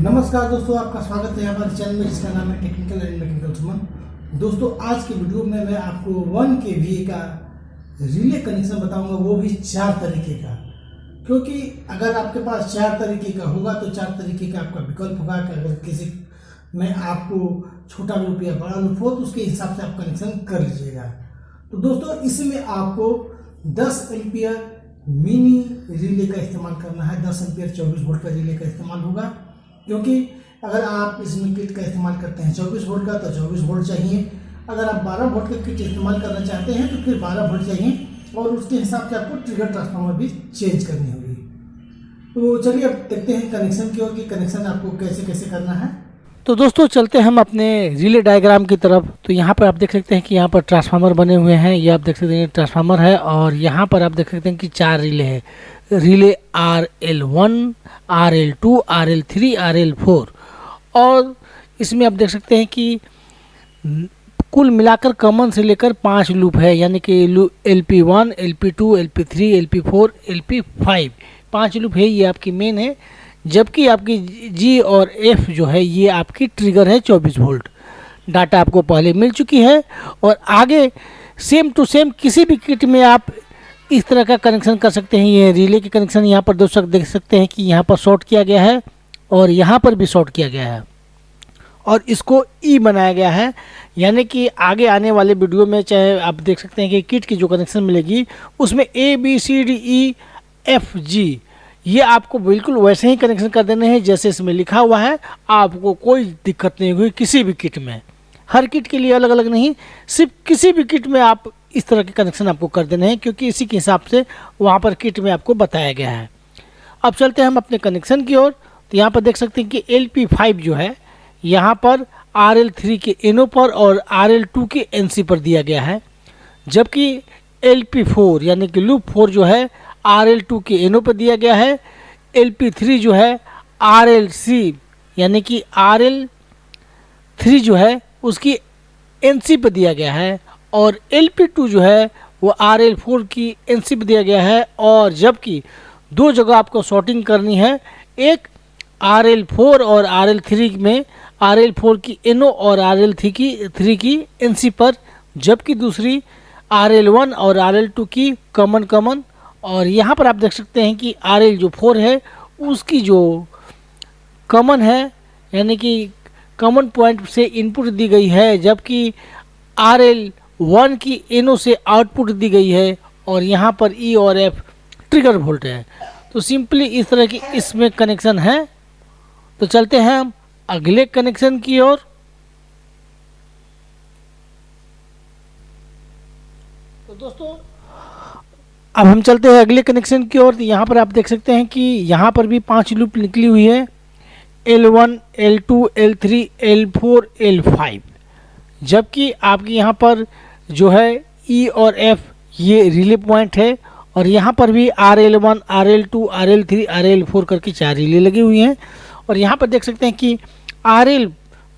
नमस्कार दोस्तों, आपका स्वागत है हमारे चैनल में जिसका नाम है टेक्निकल एंड मैकेनिकल सुमन। दोस्तों, आज के वीडियो में मैं आपको 1 kVA का रिले कनेक्शन बताऊंगा, वो भी 4 तरीके का। क्योंकि अगर आपके पास 4 तरीके का होगा तो 4 तरीके का आपका विकल्प होगा कि अगर किसी में आपको छोटा लूप या बड़ा लूप हो तो उसके हिसाब से आप कनेक्शन कर लीजिएगा। तो दोस्तों, इसमें आपको 10 एम्पियर मिनी रिले का इस्तेमाल करना है। 10 एम्पियर 24 वोल्ट का रिले का इस्तेमाल होगा, क्योंकि अगर आप इसमें किट का इस्तेमाल करते हैं 24 वोल्ट का तो 24 वोल्ट चाहिए। अगर आप 12 वोल्ट का किट इस्तेमाल करना चाहते हैं तो फिर 12 वोल्ट चाहिए, और उसके हिसाब से आपको ट्रिगर ट्रांसफार्मर भी चेंज करनी होगी। तो चलिए अब देखते हैं कनेक्शन की ओर कि कनेक्शन आपको कैसे कैसे करना है। तो दोस्तों, चलते हम अपने रिले डायग्राम की तरफ। तो यहाँ पर आप देख सकते हैं कि यहाँ पर ट्रांसफार्मर बने हुए हैं। ये आप देख सकते हैं ट्रांसफार्मर है, और यहाँ पर आप देख सकते हैं कि 4 रिले है। Relay RL1, RL2, RL3, RL4, और इसमें आप देख सकते हैं कि कुल मिलाकर कॉमन से लेकर 5 लूप है, यानी कि LP1, LP2, LP3, LP4, LP5 5 loop है। ये आपकी मेन है, जबकि आपकी G और F जो है ये आपकी ट्रिगर है 24 वोल्ट। डाटा आपको पहले मिल चुकी है, और आगे सेम टू सेम किसी भी किट में आप इस तरह का कनेक्शन कर सकते हैं। ये रिले के कनेक्शन यहाँ पर दोस्तों देख सकते हैं कि यहाँ पर शॉर्ट किया गया है, और यहाँ पर भी शॉर्ट किया गया है, और इसको E बनाया गया है। यानी कि आगे आने वाले वीडियो में चाहे आप देख सकते हैं कि किट की जो कनेक्शन मिलेगी उसमें ABCDEFG ये आपको बिल्कुल वैसे ही कनेक्शन कर देने हैं जैसे इसमें लिखा हुआ है। आपको कोई दिक्कत नहीं हुई किसी भी किट में। हर किट के लिए अलग अलग नहीं, सिर्फ किसी भी किट में आप इस तरह के कनेक्शन आपको कर देने हैं, क्योंकि इसी के हिसाब से वहाँ पर किट में आपको बताया गया है। अब चलते हैं हम अपने कनेक्शन की ओर। तो यहाँ पर देख सकते हैं कि LP5 जो है यहाँ पर RL3 के NO पर और RL2 के NC पर दिया गया है, जबकि LP4 यानी कि लूप 4 जो है RL2 के NO पर दिया गया है। LP3 जो है RLC यानी कि RL3 जो है उसकी NC पर दिया गया है, और LP2 जो है वो RL4 की NC पर दिया गया है। और जबकि 2 जगह आपको शॉर्टिंग करनी है, एक RL4 और RL3 में RL4 की NO और RL3 की NC पर, जबकि दूसरी RL1 और RL2 की कॉमन। और यहाँ पर आप देख सकते हैं कि RL जो 4 है उसकी जो कॉमन है, यानी कि कॉमन पॉइंट से इनपुट दी गई है, जबकि RL1 की NO से आउटपुट दी गई है, और यहाँ पर E और F ट्रिगर वोल्ट है। तो सिंपली इस तरह की इसमें कनेक्शन है। तो चलते हैं हम अगले कनेक्शन की ओर। तो दोस्तों, अब हम चलते हैं अगले कनेक्शन की ओर। तो यहाँ पर आप देख सकते हैं कि यहाँ पर भी 5 लूप निकली हुई है, L1, L2, L3, L4, L5, जबकि आपके यहाँ पर जो है E और F ये रिले पॉइंट है, और यहाँ पर भी RL1, RL2, RL3, RL4 करके 4 रिले लगी हुई हैं। और यहाँ पर देख सकते हैं कि RL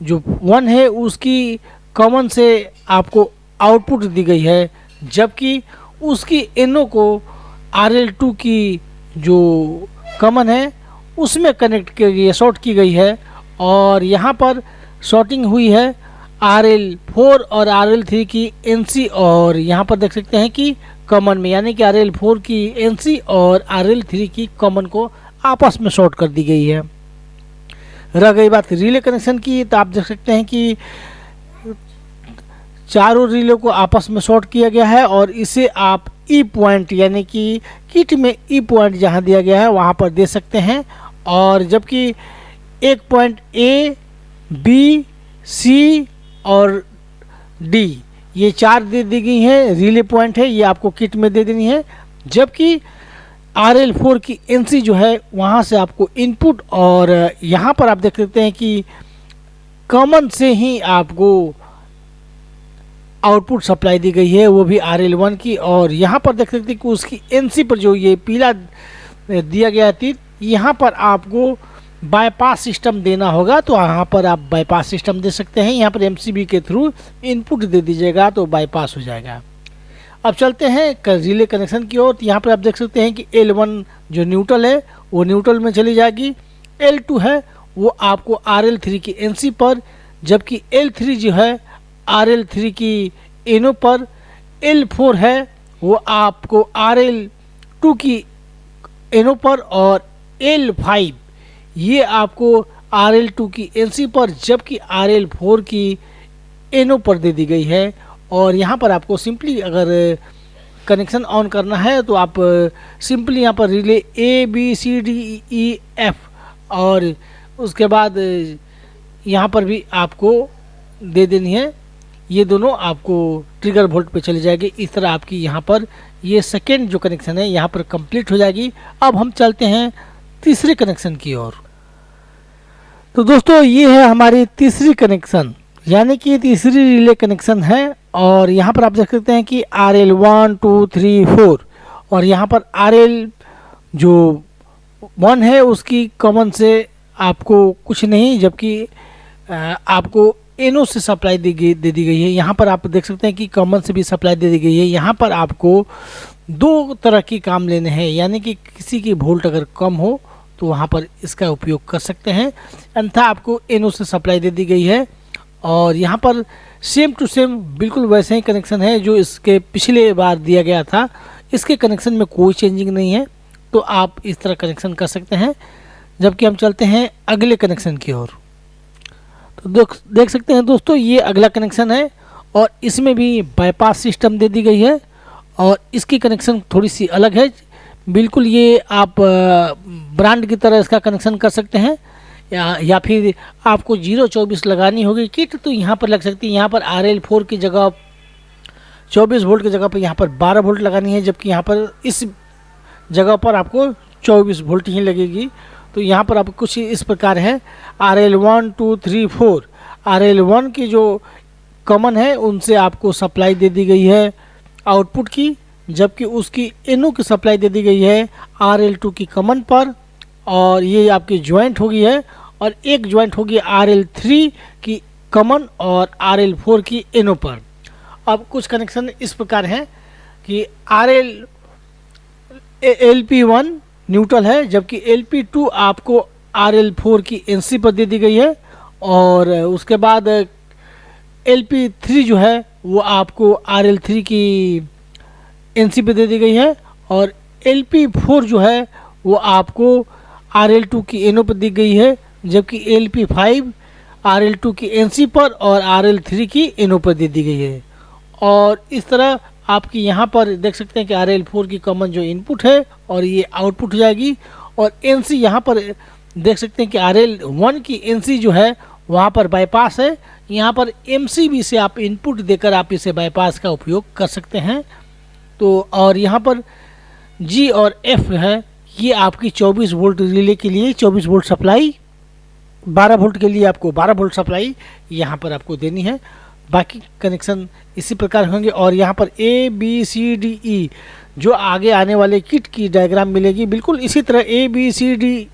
जो 1 है उसकी कॉमन से आपको आउटपुट दी गई है, जबकि उसकी NO को RL2 की जो कॉमन है उसमें कनेक्ट की गई है, शॉर्ट की गई है। और यहाँ पर शॉर्टिंग हुई है RL4 और RL3 की NC, और यहाँ पर देख सकते हैं कि कॉमन में, यानी कि RL4 की NC और RL3 की कॉमन को आपस में शॉर्ट कर दी गई है। रह गई बात रिले कनेक्शन की, तो आप देख सकते हैं कि चारों रिले को आपस में शॉर्ट किया गया है, और इसे आप E पॉइंट यानी कि किट में E पॉइंट जहां दिया गया है वहां पर दे सकते हैं। और जबकि एक पॉइंट A, B, C और D ये 4 दे दी गई हैं, रिले पॉइंट है, ये आपको किट में दे देनी है। जबकि RL4 की NC जो है वहाँ से आपको इनपुट, और यहाँ पर आप देख सकते हैं कि कॉमन से ही आपको आउटपुट सप्लाई दी गई है, वो भी RL1 की। और यहाँ पर देख सकते हैं कि उसकी NC पर जो ये पीला दिया गया थी, यहाँ पर आपको बाईपास सिस्टम देना होगा, तो यहाँ पर आप बाईपास सिस्टम दे सकते हैं। यहाँ पर MCB के थ्रू इनपुट दे दीजिएगा तो बाईपास हो जाएगा। अब चलते हैं रिले कनेक्शन की ओर। यहाँ पर आप देख सकते हैं कि L1 जो न्यूट्रल है वो न्यूट्रल में चली जाएगी, L2 है वो आपको RL3 की NC पर, जबकि L3 जो है RL3 की NO पर, L4 है वो आपको RL2 की NO पर, और L5 ये आपको RL2 की NC पर, जबकि RL4 की NO पर दे दी गई है। और यहाँ पर आपको सिंपली अगर कनेक्शन ऑन करना है तो आप सिंपली यहाँ पर रिले ABCDEF और उसके बाद यहाँ पर भी आपको दे देनी है, ये दोनों आपको ट्रिगर वोल्ट पे चली जाएगी। इस तरह आपकी यहाँ पर ये सेकेंड जो कनेक्शन है यहाँ पर कंप्लीट हो जाएगी। अब हम चलते हैं तीसरे कनेक्शन की ओर। तो दोस्तों ये है हमारी तीसरी कनेक्शन, यानी कि तीसरी रिले कनेक्शन है। और यहाँ पर आप देख सकते हैं कि RL1 2 3 4 और यहाँ पर RL जो 1 है उसकी कॉमन से आपको कुछ नहीं, जबकि आपको NO से सप्लाई दे दी गई है। यहाँ पर आप देख सकते हैं कि कॉमन से भी सप्लाई दे दी गई है। यहाँ पर आपको दो तरह की काम लेने हैं, यानी कि किसी की वोल्ट अगर कम हो तो वहाँ पर इसका उपयोग कर सकते हैं, अन्यथा आपको NO से सप्लाई दे दी गई है। और यहाँ पर सेम टू सेम बिल्कुल वैसे ही कनेक्शन है जो इसके पिछले बार दिया गया था। इसके कनेक्शन में कोई चेंजिंग नहीं है, तो आप इस तरह कनेक्शन कर सकते हैं। जबकि हम चलते हैं अगले कनेक्शन की ओर। तो देख सकते हैं दोस्तों ये अगला कनेक्शन है और इसमें भी बाईपास सिस्टम दे दी गई है और इसकी कनेक्शन थोड़ी सी अलग है। बिल्कुल ये आप ब्रांड की तरह इसका कनेक्शन कर सकते हैं, या फिर आपको 024 लगानी होगी किट तो यहाँ पर लग सकती है। यहाँ पर RL4 की जगह 24 वोल्ट की जगह पर यहाँ पर 12 वोल्ट लगानी है, जबकि यहाँ पर इस जगह पर आपको 24 वोल्ट ही लगेगी। तो यहाँ पर आपको कुछ इस प्रकार है, RL1 2 3 4 RL1 की जो कॉमन है उनसे आपको सप्लाई दे दी गई है आउटपुट की, जबकि उसकी NO की सप्लाई दे दी गई है RL2 की कॉमन पर, और ये आपकी ज्वाइंट होगी है। और एक ज्वाइंट होगी RL3 की कॉमन और RL4 की NO पर। अब कुछ कनेक्शन इस प्रकार हैं कि LP1 न्यूट्रल है, जबकि LP2 आपको RL4 की NC पर दे दी गई है, और उसके बाद LP3 जो है वो आपको RL3 की NC पे दे दी गई है, और LP4 जो है वो आपको RL2 की NO पर दी गई है, जबकि LP5 RL2 की NC पर और RL3 की NO पर दे दी गई है। और इस तरह आपकी यहाँ पर देख सकते हैं कि RL4 की कॉमन जो इनपुट है और ये आउटपुट हो जाएगी, और NC यहाँ पर देख सकते हैं कि RL1 की NC जो है वहाँ पर बाईपास है। यहाँ पर MCB से आप इनपुट देकर आप इसे बाईपास का उपयोग कर सकते हैं। तो और यहाँ पर G और F है, ये आपकी 24 वोल्ट रिले के लिए 24 वोल्ट सप्लाई, 12 वोल्ट के लिए आपको 12 वोल्ट सप्लाई यहाँ पर आपको देनी है। बाकी कनेक्शन इसी प्रकार होंगे। और यहाँ पर ABCDE जो आगे आने वाले किट की डायग्राम मिलेगी, बिल्कुल इसी तरह ABCDE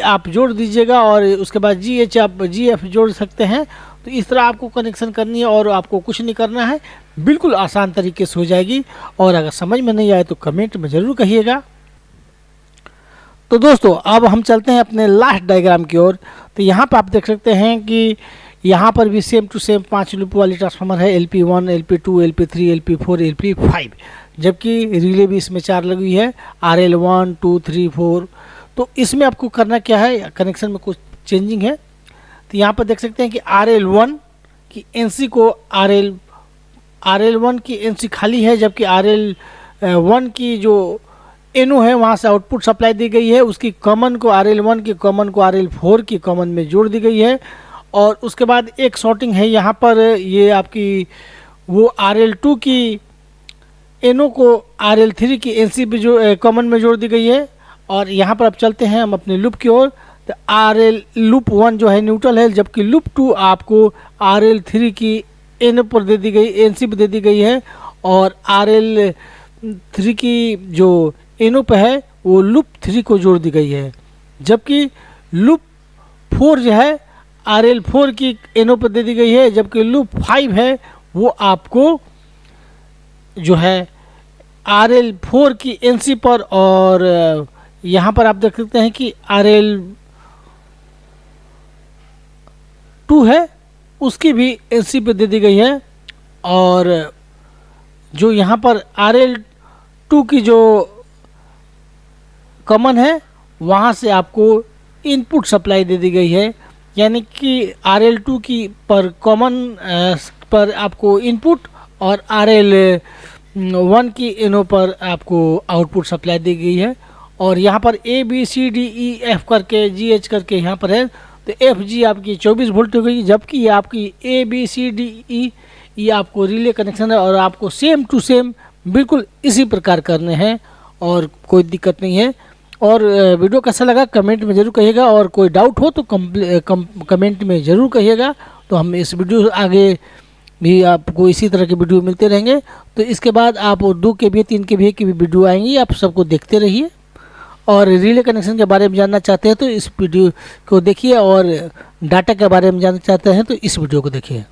आप जोड़ दीजिएगा, और उसके बाद GH आप GF जोड़ सकते हैं। तो इस तरह आपको कनेक्शन करनी है और आपको कुछ नहीं करना है, बिल्कुल आसान तरीके से हो जाएगी। और अगर समझ में नहीं आए तो कमेंट में ज़रूर कहिएगा। तो दोस्तों अब हम चलते हैं अपने लास्ट डायग्राम की ओर। तो यहाँ पर आप देख सकते हैं कि यहाँ पर भी सेम टू सेम 5 लूप वाली ट्रांसफार्मर है, LP1 LP2 LP3 LP4 LP5, जबकि रिले भी इसमें 4 लगी हुई है, RL1 2 3 4। तो इसमें आपको करना क्या है, कनेक्शन में कुछ चेंजिंग है। तो यहाँ पर देख सकते हैं कि RL1 की NC को RL1 की NC खाली है, जबकि RL1 की जो NO है वहाँ से आउटपुट सप्लाई दी गई है। उसकी कॉमन को RL1 की कॉमन को RL4 की कॉमन में जोड़ दी गई है। और उसके बाद एक शॉर्टिंग है यहाँ पर, ये आपकी वो RL2 की NO को RL3 की NC पे जो कॉमन में जोड़ दी गई है। और यहाँ पर अब चलते हैं हम अपने लूप की ओर। तो RL लूप 1 जो है न्यूट्रल है, जबकि लूप 2 आपको RL3 की NO पर दे दी गई, NC पर दे दी गई है, और RL3 की जो NO पे है वो लूप 3 को जोड़ दी गई है। जबकि लूप 4 जो है RL4 की NO पर दे दी गई है, जबकि लूप 5 है वो आपको जो है RL4 की NC पर, और यहाँ पर आप देख सकते हैं कि 2 है उसकी भी एनसी पे दे दी गई है। और जो यहाँ पर RL2 की जो कॉमन है वहाँ से आपको इनपुट सप्लाई दे दी गई है, यानी कि RL2 की पर कॉमन पर आपको इनपुट और RL1 की इनो पर आपको आउटपुट सप्लाई दी गई है। और यहाँ पर ABCDEF करके GH करके यहाँ पर है, तो FG आपकी 24 वोल्ट हो गई, जबकि ये आपकी ABCDE ये आपको रिले कनेक्शन है और आपको सेम टू सेम बिल्कुल इसी प्रकार करने हैं और कोई दिक्कत नहीं है। और वीडियो कैसा लगा कमेंट में ज़रूर कहिएगा, और कोई डाउट हो तो कमेंट में ज़रूर कहिएगा। तो हम इस वीडियो आगे भी आपको इसी तरह के वीडियो मिलते रहेंगे। तो इसके बाद आप 2 kVA 3 kVA की भी वीडियो आएंगी, आप सबको देखते रहिए। और रिले कनेक्शन के बारे में जानना चाहते हैं तो इस वीडियो को देखिए, और डाटा के बारे में जानना चाहते हैं तो इस वीडियो को देखिए।